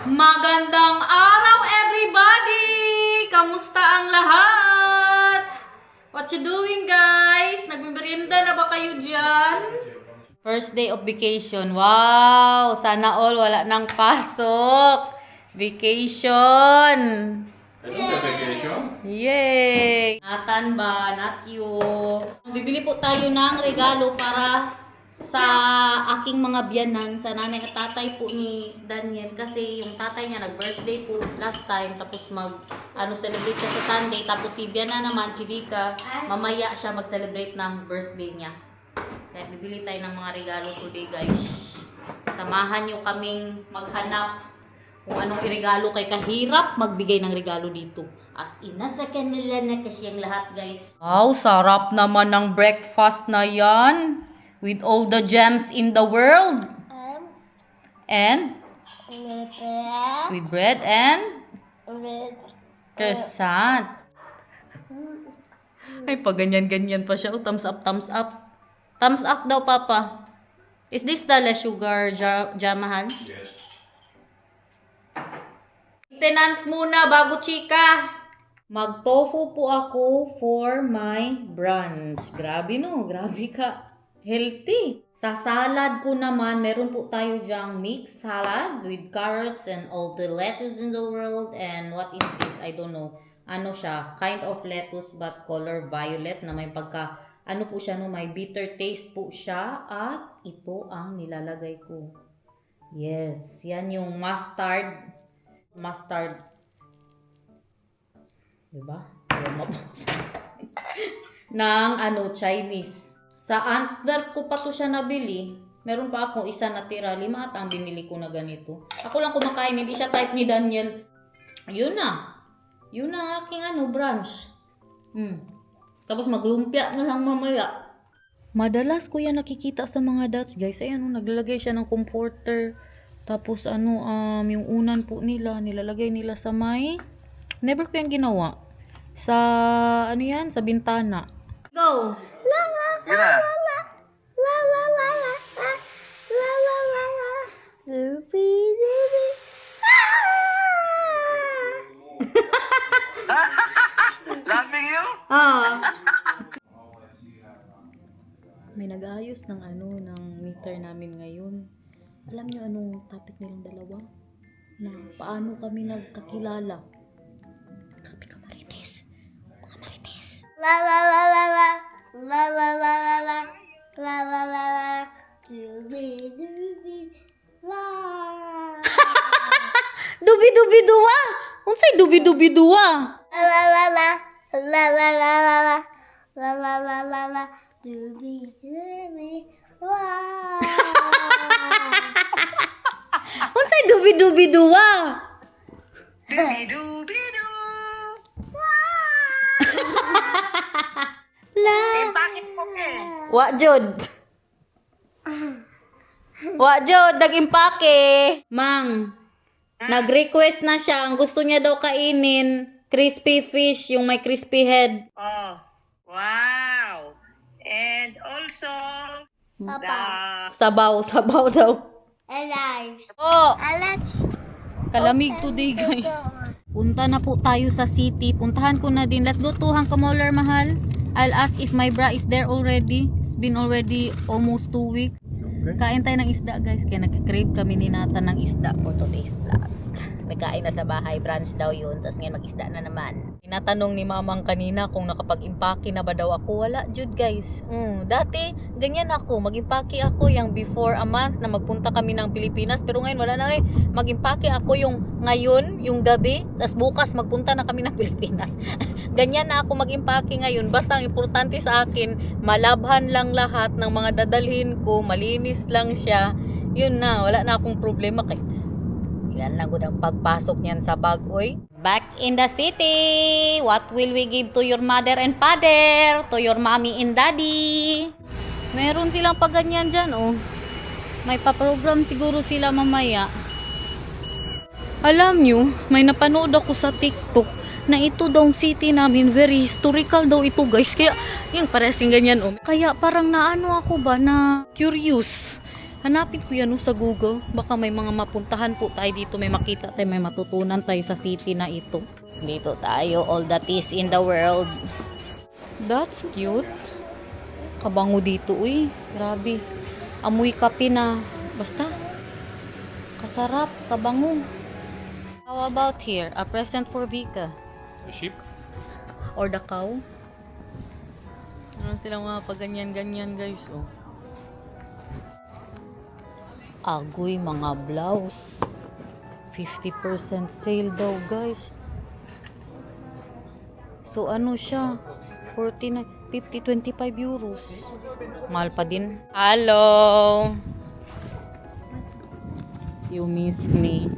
Magandang araw, everybody! Kamusta ang lahat? What you doing, guys? Nagmimerienda na ba kayo dyan? First day of vacation. Wow! Sana all wala nang pasok. Vacation! Vacation? Yay! Nathan ba? Not you. Bibili po tayo ng regalo para sa aking mga biyanan, sa nanay at tatay po ni Daniel, kasi yung tatay niya nag-birthday po last time, tapos celebrate siya sa Sunday, tapos si Biana naman, si Vika, mamaya siya mag-celebrate ng birthday niya. Kaya bibili tayo ng mga regalo today, guys. Samahan niyo kaming maghanap kung anong regalo kay kahirap magbigay ng regalo dito. As in, nasa kanila na kasi ang lahat, guys. Wow, sarap naman ng breakfast na yan. With all the gems in the world. And? With bread and? Croissant. Ay, pag ganyan-ganyan pa siya. Oh, thumbs up, thumbs up. Thumbs up daw, Papa. Is this the less sugar jamahan? Yes. Maintenance muna bago chika. Mag-tofu po ako for my brunch. Grabe no, grabe ka. Healthy. Sa salad ko naman, meron po tayo dyang mixed salad with carrots and all the lettuce in the world. And what is this? I don't know. Ano siya? Kind of lettuce but color violet na may pagka, ano po siya no? May bitter taste po siya. At ito ang nilalagay ko. Yes. Yan yung mustard. Mustard. Diba? Ng Chinese. Sa Antwerp ko pa to siya nabili. Meron pa akong isa natira. 5 at ang binili ko na ganito. Ako lang kumakain. Hindi siya type ni Daniel. Yun na. Yun ang aking brunch. Tapos maglumpia na lang mamaya. Madalas ko yan nakikita sa mga Dutch guys. Ayan, naglalagay siya ng comforter. Tapos yung unan po nila. Nilalagay nila sa may. Never ko yan ginawa. Sa, sa bintana. Go! Sige na. Laughing you? May nag-ayos ng ng meter namin ngayon. Alam niyo anong topic nilang dalawa? Na paano kami nagkakilala? Grabe ka, Marites. Mga Marites. La la la la la la la la la la la la la la dubi dubi la Dubi dubi duwa. Unsay dubi dubi duwa? la la la la la la la la la la la la la dubi dubi la Unsay dubi dubi duwa? Dubi-dubi-du. La. Bakit mo Wa jud. Wa jud nag-impake. Mang, nag-request na siya. Ang gusto niya daw kainin, crispy fish, yung may crispy head. Oh, wow. And also, Sabaw daw. Alice Oh, Alice kalamig today, guys. Punta na po tayo sa city. Puntahan ko na din. Let's go to Hangkamoller, mahal. I'll ask if my bra is there already. It's been already almost 2 weeks. Kain tayo ng isda, guys. Kaya nag-crave kami ni Nathan ng isda for today's vlog. Nagkain na sa bahay. Brunch daw yun. Tapos ngayon mag-isda na naman. Tinatanong ni mamang kanina kung nakapag-impake na ba daw ako. Wala, Jude, guys. Dati, ganyan ako. Mag-impake ako yung before a month na magpunta kami ng Pilipinas. Pero ngayon, wala na. Mag-impake ako yung ngayon, yung gabi. Tapos bukas, magpunta na kami ng Pilipinas. Ganyan na ako mag-impake ngayon. Basta ang importante sa akin, malabhan lang lahat ng mga dadalhin ko. Malinis lang siya. Yun na. Wala na akong problema kay yan lang gud ang pagpasok niyan sa bag, oy. Back in the city. What will we give to your mother and father? To your mommy and daddy? Meron silang paganyan dyan, oh. May pa-program siguro sila mamaya. Alam nyo, may napanood ako sa TikTok na ito daw city namin, very historical daw ito, guys. Kaya, yung paresing ganyan, oh. Kaya parang naano ako ba na curious. Hanapin ko yan sa Google. Baka may mga mapuntahan po tayo dito. May makita tayo, may matutunan tayo sa city na ito. Dito tayo. All that is in the world. That's cute. Kabango dito, uy. Grabe. Amoy kape na. Basta. Kasarap. Kabango. How about here? A present for Vika. The sheep? Or the cow. Ano silang mga pagganyan-ganyan, guys, oh. Agoy, mga blouse. 50% sale daw, guys. So, ano siya? 25 euros. Mahal pa din. Hello! You miss me.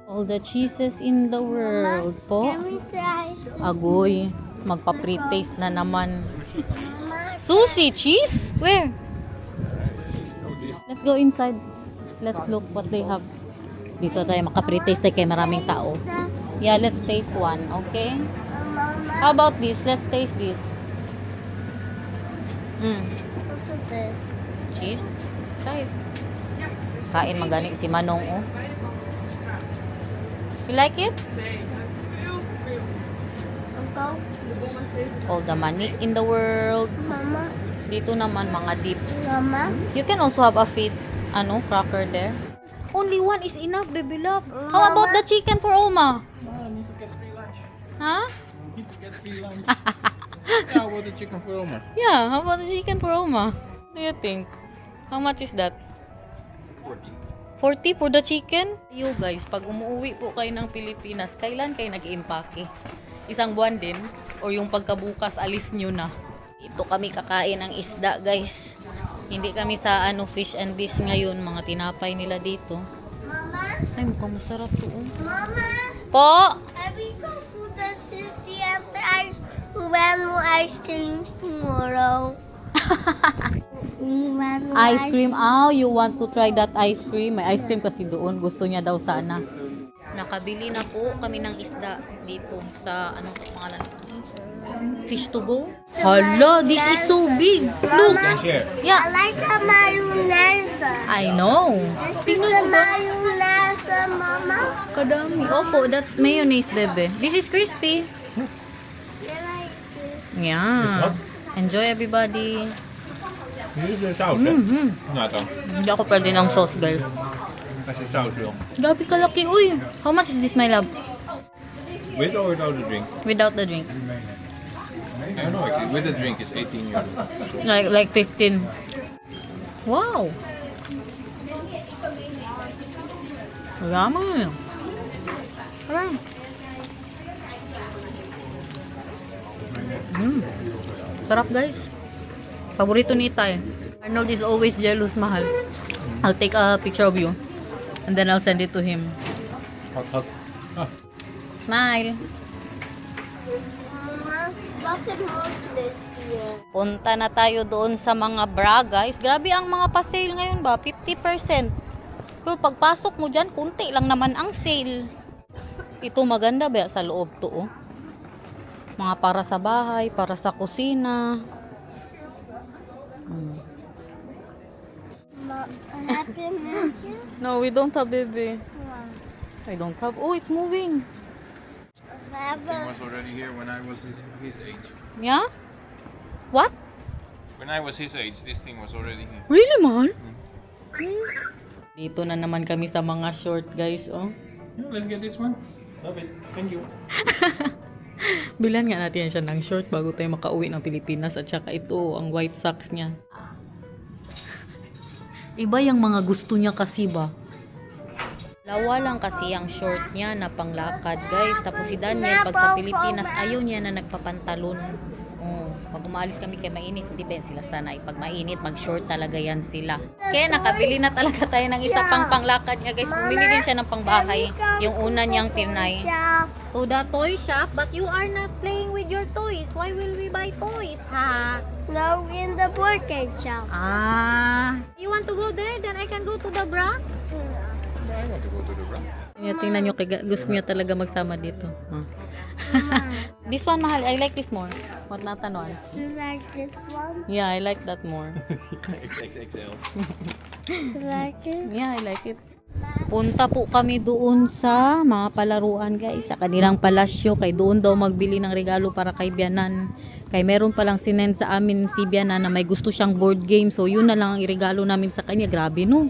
All the cheeses in the world po. Let me try. Agoy, magpa-pre-taste na naman. Sushi cheese? Where? Let's go inside. Let's look what they have. Dito tayo maka-pre-taste tayo kay maraming tao. Yeah, let's taste one, okay? Mama, How about this? Let's taste this. what's this? Cheese? Try it. Kain magani si Manong, oh. You like it? Uncle? All the money in the world. Mama? Dito naman mga dips. Mama? You can also have a feed, cracker there. Only one is enough, baby love. How about the chicken for Oma? No, I need to get free lunch. Huh? Need to get free lunch. Yeah, how about the chicken for Omar? Yeah, how about the chicken for Oma? What do you think? How much is that? 40. 40 for the chicken? You guys, pag umuwi po kayo ng Pilipinas, kailan kayo nag-iimpake? Isang buwan din? O yung pagkabukas, alis nyo na? Ito kami kakain ng isda, guys. Hindi kami sa fish and dish ngayon. Mga tinapay nila dito. Mama? Ay, mukhang masarap to. Oh. Mama? Po! I will go to the city after I want more ice cream tomorrow. Ice cream. Oh, you want to try that ice cream? May ice cream kasi doon. Gusto niya daw sana. Nakabili na po kami ng isda dito sa, anong pangalan ito? Fish to go? Hala, this is so big. Look. Can share. I Yeah, like the mayonnaise. I know. This is the mayonnaise, Mama. Kadami. Opo, that's mayonnaise, bebe. This is crispy. I like this. Yeah. Enjoy, everybody. This is the sauce, Nata. Hindi ako pwede ng sauce, guys. That's the sauce, yo. Grabe kalaki. Uy, how much is this, my love? With or without the drink? Without the drink. I don't know, actually. With the drink, it's 18 euros. Like 15. Wow. Yummy. Sarap, guys. Paborito ni Tay. Arnold is always jealous, mahal. I'll take a picture of you. And then I'll send it to him. Hot, hot. Ah. Smile. Mama, what can hold this here? Punta na tayo doon sa mga bra, guys. Grabe ang mga pa-sale ngayon ba? 50%. Pero pagpasok mo dyan, kunti lang naman ang sale. Ito maganda ba sa loob to, oh. Mga para sa bahay, para sa kusina. Happy New Year? No, we don't have, baby. I don't have. Oh, it's moving. Have This thing a was already here when I was his age. Yeah? What? When I was his age, this thing was already here. Really, mahal? Dito na naman kami sa mga short, guys, oh. Yeah, let's get this one. Love it. Thank you. Bilan nga natin siya ng short bago tayo makauwi ng Pilipinas at saka ito, ang white socks niya. Iba yung mga gusto niya kasi ba? Lawa lang kasi ang short niya na panglakad, guys. Tapos si Daniel, pag sa Pilipinas, ayaw niya na nagpapantalon. Oh, pag umaalis kami kay mainit, hindi ba yan sila sanay. Pag mainit, mag-short talaga yan sila. Kaya nakabili na talaga tayo ng isa pang panglakad niya, guys. Bumili din siya ng pangbahay. Yung una niyang tinay. shop. To the toy shop, but you are not playing with your toys. Why will we buy toys, ha? No, in the board game shop. Ah. You want to go there? Then I can go to the bra? I want to go to the bra. Tingnan nyo, gusto niya talaga magsama dito. Oh. This one, mahal. I like this more. What Nathan wants. You like this one? Yeah, I like that more. XXXL. You like it? Yeah, I like it. Punta po kami doon sa mga palaruan guys, sa kanilang palasyo. Kay doon daw magbili ng regalo para kay Bianan. Kay meron palang sinend sa amin si Bianan na may gusto siyang board game. So yun na lang ang iregalo namin sa kanya. Grabe no.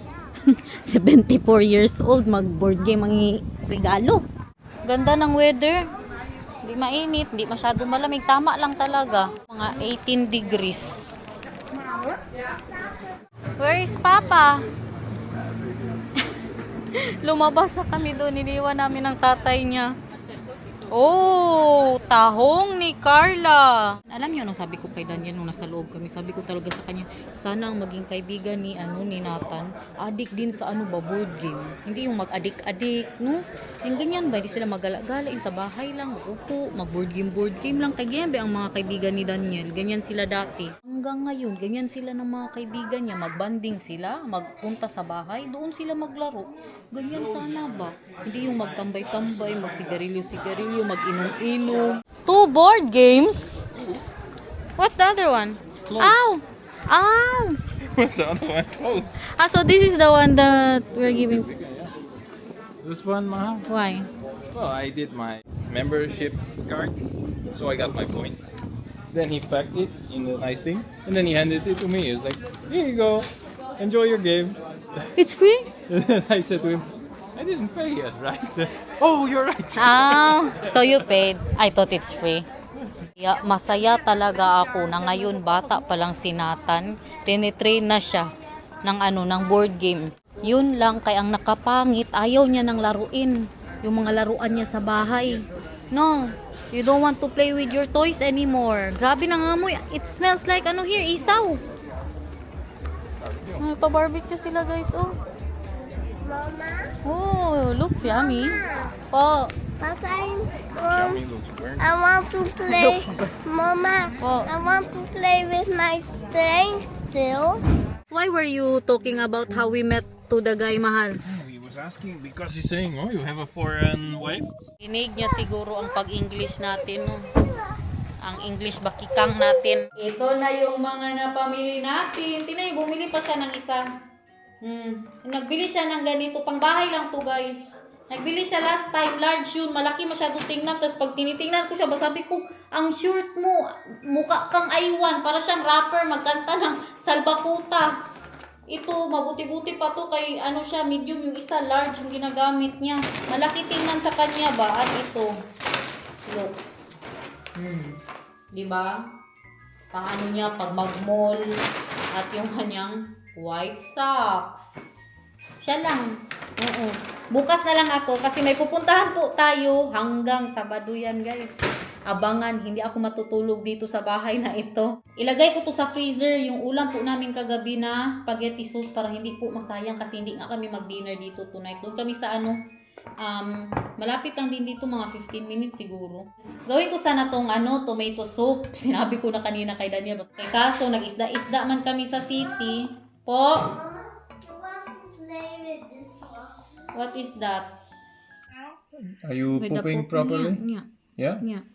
74 years old, mag board game ang regalo. Ganda ng weather. Hindi mainit, hindi masyado malamig. Tama lang talaga. Mga 18 degrees. Where is Papa? Lumabas na kami doon. Iniwan namin ng tatay niya. Oh, tahong ni Carla. Alam niyo, nung sabi ko kay Daniel nung nasa loob kami, sabi ko talaga sa kanya, sana ang maging kaibigan ni Nathan, adik din sa board game. Hindi yung mag-adik-adik, no? Yung ganyan ba, hindi sila magala-gala, sa bahay lang, upo, mag-board game lang. Kaya ganyan ba ang mga kaibigan ni Daniel? Ganyan sila dati. Hanggang ngayon, ganyan sila ng mga kaibigan niya. Magbanding sila, magpunta sa bahay, doon sila maglaro. Ganyan sana ba? Hindi yung magtambay-tambay, magsigarilyo-sigarilyo, mag-inom-inom. 2 board games? What's the other one? Clothes. Ow! Ow! What's the other one? Clothes. So this is the one that we're giving. This one, Maha? Why? Well, I did my memberships card, so I got my points. Then he packed it in a nice thing, and then he handed it to me. He was like, "Here you go, enjoy your game." It's free? I said to him, "I didn't pay yet, right?" Oh, you're right. So you paid. I thought it's free. Yeah, masaya talaga ako na ngayon bata pa lang si Nathan, tinitrain na siya ng board game. Yun lang kay ang nakapangit, ayaw niya nang laruin yung mga laruan niya sa bahay. No, you don't want to play with your toys anymore. Grabe nangamoy. It smells like here, isaw. Pa-barbecue sila guys, oh. Mama? Oh, looks yummy. Po. Papa, Xiaomi looks burnt. I want to play. Mama, Oh. I want to play with my strength still. Why were you talking about how we met to the guy, mahal? He was asking because he's saying, "Oh, you have a foreign wife." Inig niya siguro ang pag-English natin, no? Ang English bakikang natin. Ito na yung mga napamili natin. Tinay, bumili pa siya ng isa. Nagbili siya ng ganito. Pang bahay lang to guys. Nagbili siya last time. Large yun. Malaki masyado tingnan. Tapos pag tinitingnan ko siya, sabi ko, ang shirt mo, mukha kang aywan. Para siyang rapper. Magkanta ng salbakuta. Ito, mabuti-buti pa to kay siya, medium yung isa, large yung ginagamit niya. Malaki tingnan sa kanya ba? At ito. Look. Diba? Pang niya pag mag-mall. At yung kanyang white socks. Siya lang. Oo. Bukas na lang ako kasi may pupuntahan po tayo hanggang Sabado yan guys. Abangan, hindi ako matutulog dito sa bahay na ito. Ilagay ko to sa freezer, yung ulam po namin kagabi na spaghetti sauce para hindi po masayang kasi hindi nga kami mag-dinner dito tonight. Doon kami sa malapit lang din dito, mga 15 minutes siguro. Gawin ko sana tong tomato soup. Sinabi ko na kanina kay Daniel. Kaso nag-isda-isda man kami sa city. Po? I want to play with this one. What is that? Are you With the pooping poop? properly? Yeah. Yeah. Yeah.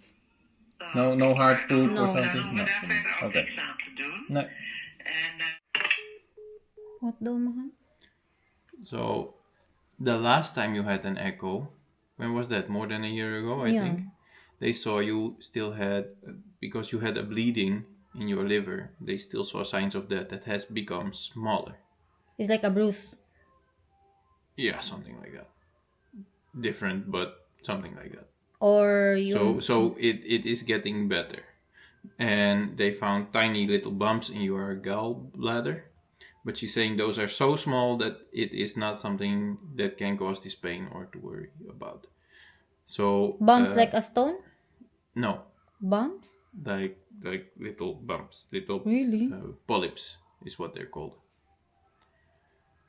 No hard poop No. or something. No. Okay. No. What daw, mahal? So, the last time you had an echo, when was that? More than a year ago, I Yeah. think. They saw you still had, because you had a bleeding in your liver, they still saw signs of that has become smaller. It's like a bruise. Yeah, something like that. Different, but something like that. Or you... So it is getting better. And they found tiny little bumps in your gallbladder. But she's saying those are so small that it is not something that can cause this pain or to worry about. So Bumps like a stone? no, Bumps? like little bumps, little Really? polyps is what they're called.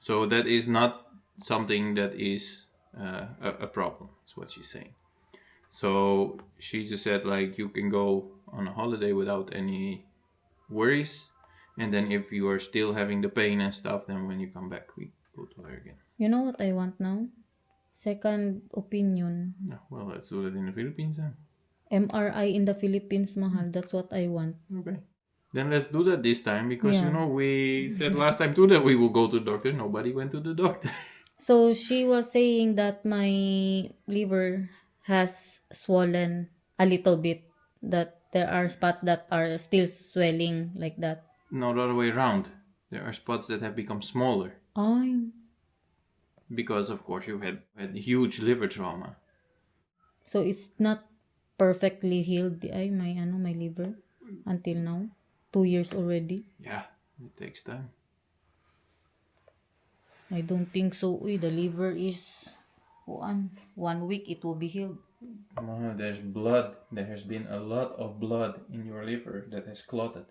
So that is not something that is a problem. Is what she's saying. So she just said like you can go on a holiday without any worries. And then if you are still having the pain and stuff, then when you come back, we go to her again. You know what I want now? Second opinion. No, well, let's do that in the Philippines then. MRI in the Philippines, mahal. That's what I want. Okay. Then let's do that this time because Yeah. we said last time too that we will go to the doctor. Nobody went to the doctor. So she was saying that my liver has swollen a little bit. That there are spots that are still swelling like that. No, the other way around. There are spots that have become smaller Ay. because, of course, you had huge liver trauma. So it's not perfectly healed my liver until now. 2 years already. Yeah, it takes time. I don't think so. Uy, the liver is 1 week it will be healed. There's blood. There has been a lot of blood in your liver that has clotted.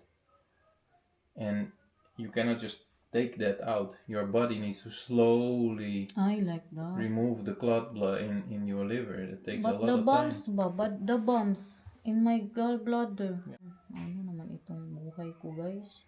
And you cannot just take that out. Your body needs to slowly I like that. remove the clot blood in your liver. It takes a But lot the of bumps time. but the bumps in my gallbladder. Ano naman itong buhay ko, guys?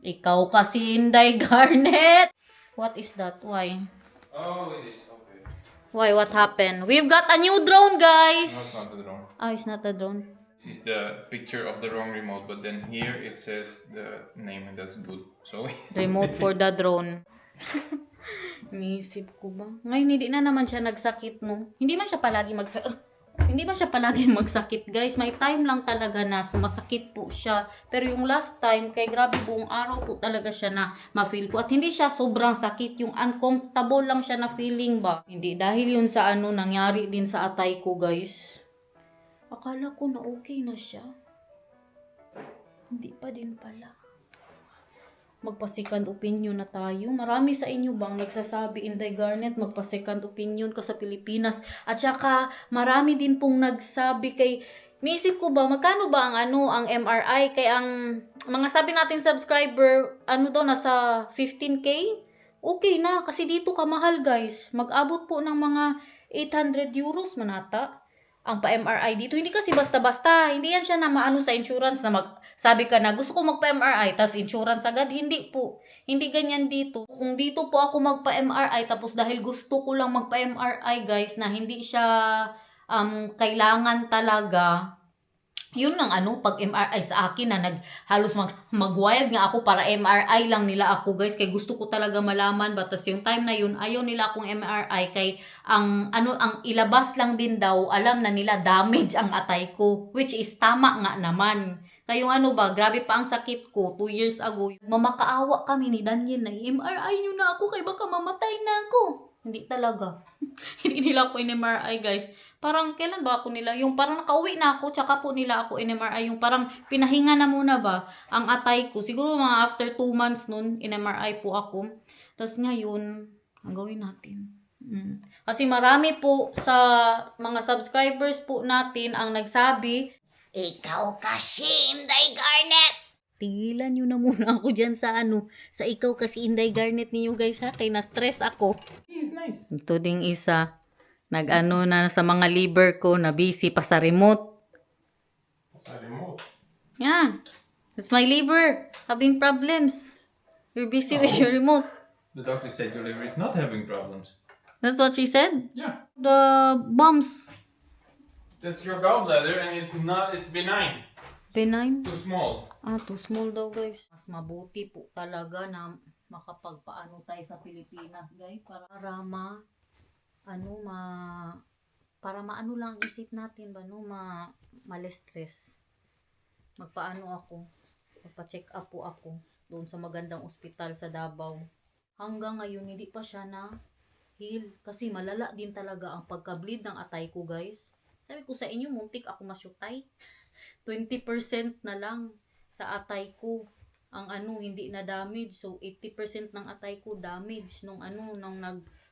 Ikaw kasi, Inday Garnet! What is that? Why? Oh, it is. Okay. Why? What happened? We've got a new drone, guys! No, it's not the drone. Ah, it's not a drone. This is the picture of the wrong remote, but then here it says the name and that's good. So Remote for the drone. Nisip ko ba? Ngayon, hindi na naman siya nagsakit, no? Hindi man siya palagi magsakit, guys. May time lang talaga na sumasakit po siya. Pero yung last time, kay grabe buong araw po talaga siya na ma-feel ko. At hindi siya sobrang sakit. Yung uncomfortable lang siya na feeling ba. Hindi, dahil yun sa nangyari din sa atay ko, guys. Akala ko na okay na siya. Hindi pa din pala. Magpa-second opinion na tayo. Marami sa inyo bang nagsasabi, Inday Garnet, magpa-second opinion ka sa Pilipinas? At saka, marami din pong nagsabi kay, niisip ko ba, magkano ba ang MRI? Kaya ang mga sabi nating subscriber, nasa 15K? Okay na, kasi dito kamahal, guys. Mag-abot po ng mga 800 euros manata ang pa-MRI dito. Hindi kasi basta-basta. Hindi yan siya na maano sa insurance na sabi ka na gusto ko magpa-MRI tas insurance agad. Hindi po. Hindi ganyan dito. Kung dito po ako magpa-MRI tapos dahil gusto ko lang magpa-MRI, guys, na hindi siya kailangan talaga. Yun ang pag MRI sa akin na halos mag-wild nga ako para MRI lang nila ako, guys, kay gusto ko talaga malaman ba. Tas yung time na yun ayaw nila akong MRI kay ang ilabas lang din daw, alam na nila damage ang atay ko, which is tama nga naman. Kayong grabe pa ang sakit ko 2 years ago. Mamakaawa kami ni Daniel na MRI nyo na ako kay baka mamatay na ako. Hindi talaga. Hindi nila ako in-MRI, guys. Parang, kailan ba ako nila? Yung parang nakauwi na ako, tsaka po nila ako in-MRI. Yung parang pinahinga na muna ba ang atay ko. Siguro mga after 2 months nun, in-MRI po ako. Tapos ngayon, ang gawin natin. Kasi marami po sa mga subscribers po natin ang nagsabi, Ikaw kasi, Inday Garnet! tigilan nyo na muna ako dyan sa sa ikaw kasi Inday Garnet ninyo, guys, ha? Kaya na-stress ako. It's nice. Ito ding isa, na sa mga liver ko, na busy pa sa remote. Sa remote. Yeah, it's my liver having problems. You're busy with your remote. The doctor said your liver is not having problems. That's what she said. Yeah. The bumps. That's your gallbladder and it's benign. Benign. Too small. Too small daw, guys. Mas mabuti po talaga na makapagpaano tayo sa Pilipinas, guys, para maano lang ang isip natin ba, ma-stress. Magpaano ako, magpa-check up po ako doon sa magandang ospital sa Davao. Hanggang ngayon hindi pa siya na heal kasi malala din talaga ang pagka-bleed ng atay ko, guys. Sabi ko sa inyo, muntik ako masyutay. 20% na lang sa atay ko ang hindi na damage. So 80% ng atay ko damage nung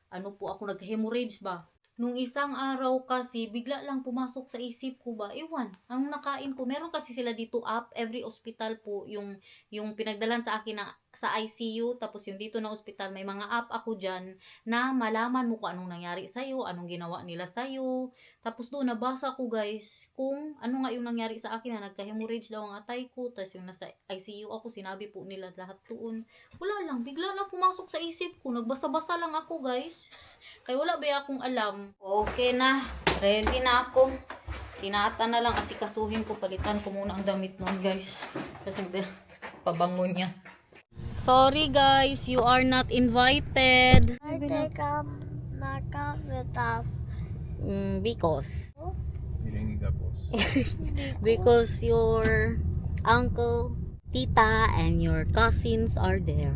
nag-hemorrhage ba. Nung isang araw kasi bigla lang pumasok sa isip ko ba, ang nakain ko. Meron kasi sila dito every hospital po yung pinagdalan sa akin sa ICU, tapos yung dito na ospital, may mga app ako dyan na malaman mo kung anong nangyari sa'yo, anong ginawa nila sa'yo. Tapos doon, nabasa ko guys, kung ano nga yung nangyari sa akin, na nagka-hemorrhage daw ang atay ko, tapos yung nasa ICU ako, sinabi po nila lahat doon. Wala lang, bigla lang pumasok sa isip ko, nagbasa-basa lang ako guys. Kaya wala ba akong alam. Okay na, ready na ako. Sinata na lang, asikasuhin ko, palitan ko muna ang damit nun guys. Kasi pabango niya. Sorry guys, you are not invited. I think I'm not come with us. Because Mirengigapos. because your uncle, tita, and your cousins are there.